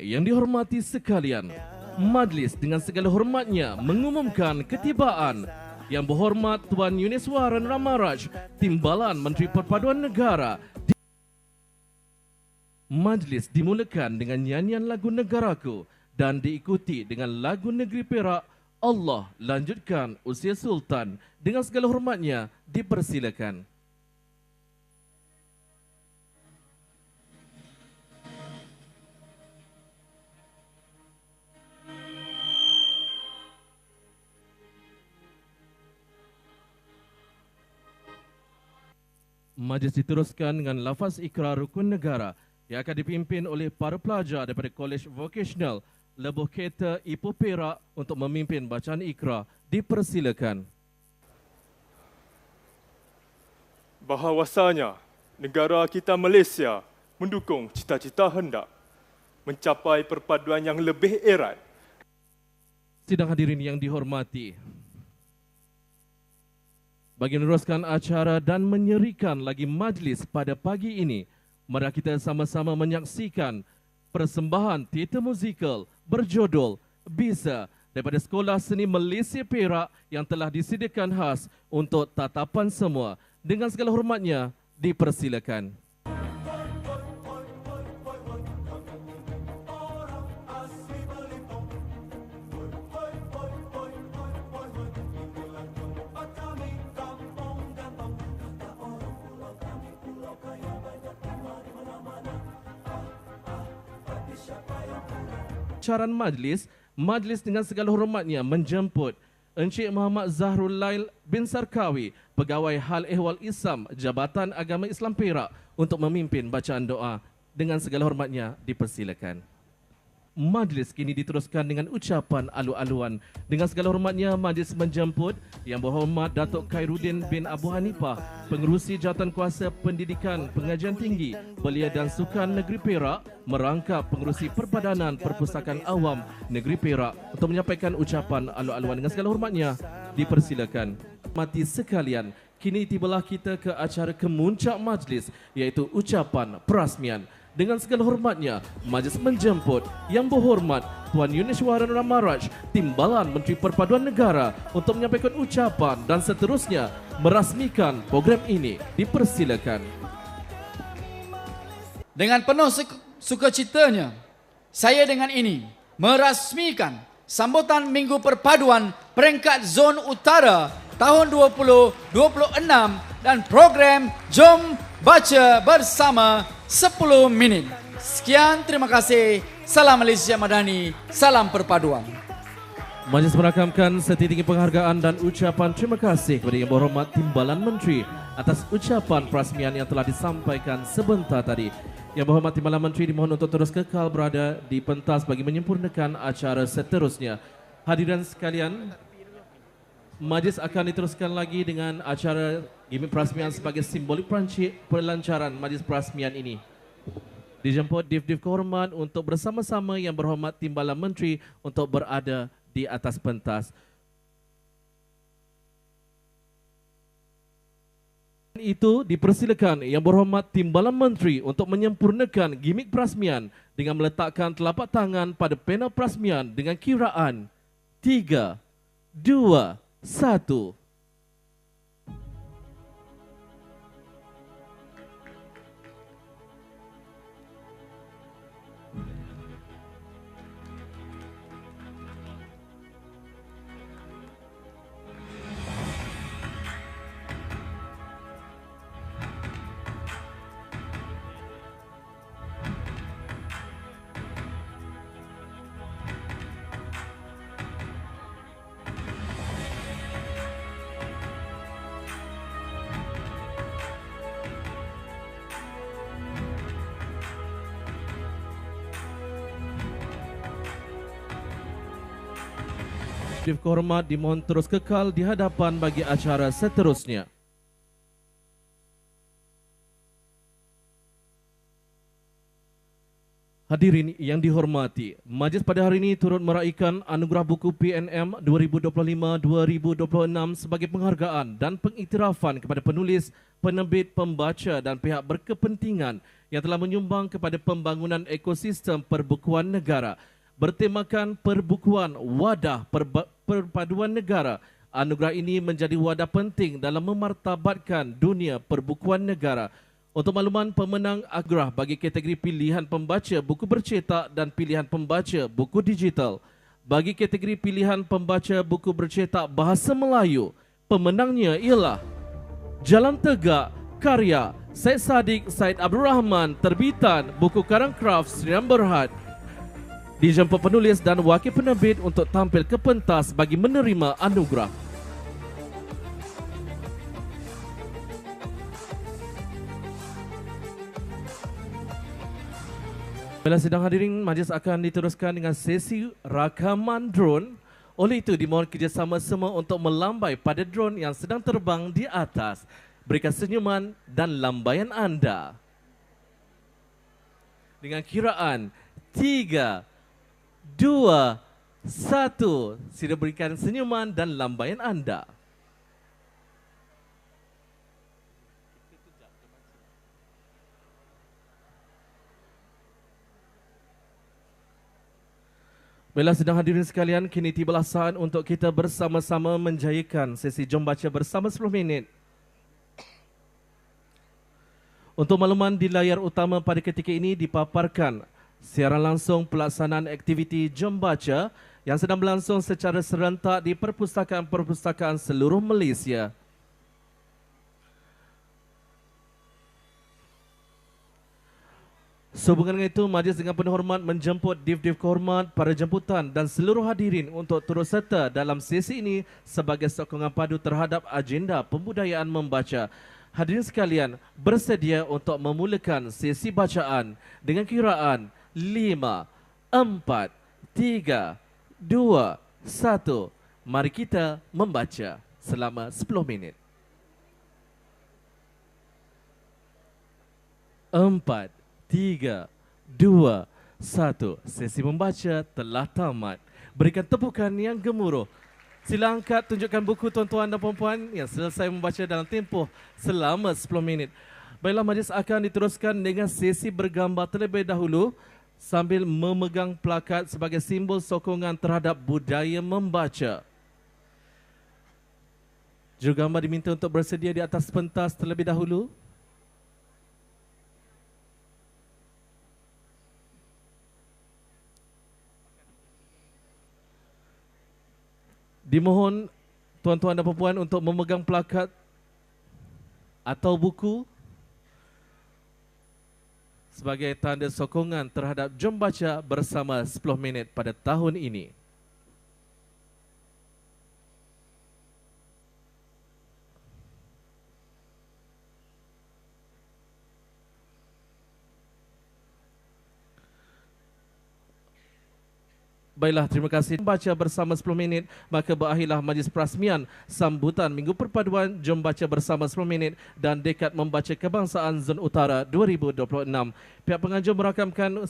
Yang dihormati sekalian, majlis dengan segala hormatnya mengumumkan ketibaan Yang Berhormat Tuan Yuniswaran Ramaraj, Timbalan Menteri Perpaduan Negara. Majlis dimulakan dengan nyanyian lagu Negaraku dan diikuti dengan lagu Negeri Perak, Allah Lanjutkan Usia Sultan. Dengan segala hormatnya dipersilakan. Majlis diteruskan dengan lafaz ikrar rukun negara yang akan dipimpin oleh para pelajar daripada Kolej Vocational Lebuh Kereta Ipoh Perak untuk memimpin bacaan ikrar. Dipersilakan. Bahawasanya negara kita Malaysia mendukung cita-cita hendak mencapai perpaduan yang lebih erat. Sidang hadirin yang dihormati, bagi meneruskan acara dan menyerikan lagi majlis pada pagi ini, mari kita sama-sama menyaksikan persembahan teater musikal berjudul Bisa daripada Sekolah Seni Malaysia Perak yang telah disediakan khas untuk tatapan semua. Dengan segala hormatnya, dipersilakan. Acaran majlis dengan segala hormatnya menjemput Encik Muhammad Zahrul Lail bin Sarkawi, Pegawai Hal Ehwal Islam Jabatan Agama Islam Perak untuk memimpin bacaan doa. Dengan segala hormatnya dipersilakan. Majlis kini diteruskan dengan ucapan alu-aluan. Dengan segala hormatnya majlis menjemput Yang Berhormat Datuk Khairuddin bin Abu Hanifah, Pengerusi Jawatankuasa Pendidikan Pengajian Tinggi Belia dan Sukan Negeri Perak, merangkap Pengerusi Perbadanan Perpustakaan Awam Negeri Perak untuk menyampaikan ucapan alu-aluan. Dengan segala hormatnya dipersilakan. Mati sekalian, kini tibalah kita ke acara kemuncak majlis, iaitu ucapan perasmian. Dengan segala hormatnya, majlis menjemput Yang Berhormat Tuan Yuniswaran Ramaraj, Timbalan Menteri Perpaduan Negara untuk menyampaikan ucapan dan seterusnya merasmikan program ini. Dipersilakan. Dengan penuh sukacitanya, saya dengan ini merasmikan sambutan Minggu Perpaduan peringkat Zon Utara tahun 2026 dan program Jom Baca Bersama 10 minit. Sekian, terima kasih. Salam Malaysia Madani, salam perpaduan. Majlis merakamkan setinggi penghargaan dan ucapan terima kasih kepada Yang Berhormat Timbalan Menteri atas ucapan perasmian yang telah disampaikan sebentar tadi. Yang Berhormat Timbalan Menteri dimohon untuk terus kekal berada di pentas bagi menyempurnakan acara seterusnya. Hadirin sekalian, majlis akan diteruskan lagi dengan acara gimik perasmian sebagai simbolik pelancaran majlis perasmian ini. Dijemput Div-Div Kehormat untuk bersama-sama Yang Berhormat Timbalan Menteri untuk berada di atas pentas. Itu dipersilakan Yang Berhormat Timbalan Menteri untuk menyempurnakan gimik perasmian dengan meletakkan telapak tangan pada panel perasmian dengan kiraan 3, 2, 1. Div Kehormat dimohon terus kekal di hadapan bagi acara seterusnya. Hadirin yang dihormati, majlis pada hari ini turut meraihkan Anugerah Buku PNM 2025-2026 sebagai penghargaan dan pengiktirafan kepada penulis, penerbit, pembaca dan pihak berkepentingan yang telah menyumbang kepada pembangunan ekosistem perbukuan negara. Bertemakan Perbukuan Wadah Perpaduan Negara, anugerah ini menjadi wadah penting dalam memartabatkan dunia perbukuan negara. Untuk makluman, pemenang anugerah bagi kategori pilihan pembaca buku bercetak dan pilihan pembaca buku digital. Bagi kategori pilihan pembaca buku bercetak bahasa Melayu, pemenangnya ialah Jalan Tegak, karya Syed Saddiq Syed Abdul Rahman, terbitan Buku Karang Kraft Serian Berhad. Dijemput penulis dan wakil penerbit untuk tampil ke pentas bagi menerima anugerah. Bila sidang hadirin, majlis akan diteruskan dengan sesi rakaman drone. Oleh itu, dimohon kerjasama semua untuk melambai pada drone yang sedang terbang di atas. Berikan senyuman dan lambaian anda. Dengan kiraan 3, 2, 1. Sila berikan senyuman dan lambaian anda. Baiklah sidang hadirin sekalian, kini tibalah saat untuk kita bersama-sama menjayakan sesi Jom Baca bersama 10 minit. Untuk makluman, di layar utama pada ketika ini dipaparkan siaran langsung pelaksanaan aktiviti Jom Baca yang sedang berlangsung secara serentak di perpustakaan-perpustakaan seluruh Malaysia. Sehubungan dengan itu, majlis dengan penuh hormat menjemput div-div kehormat, para jemputan dan seluruh hadirin untuk turut serta dalam sesi ini sebagai sokongan padu terhadap agenda pembudayaan membaca. Hadirin sekalian, bersedia untuk memulakan sesi bacaan dengan kiraan 5, 4, 3, 2, 1. Mari kita membaca selama 10 minit. 4, 3, 2, 1. Sesi membaca telah tamat. Berikan tepukan yang gemuruh. Sila angkat, tunjukkan buku tuan-tuan dan puan-puan yang selesai membaca dalam tempoh selama 10 minit. Baiklah, majlis akan diteruskan dengan sesi bergambar terlebih dahulu sambil memegang plakat sebagai simbol sokongan terhadap budaya membaca. Jurugambar diminta untuk bersedia di atas pentas terlebih dahulu. Dimohon tuan-tuan dan puan-puan untuk memegang plakat atau buku sebagai tanda sokongan terhadap Jom Baca bersama 10 minit pada tahun ini. Baiklah, terima kasih. Baca bersama 10 minit, maka berakhirlah majlis perasmian sambutan Minggu Perpaduan Jom Baca bersama 10 minit dan Dekad Membaca Kebangsaan Zon Utara 2026. Pihak penganjur merakamkan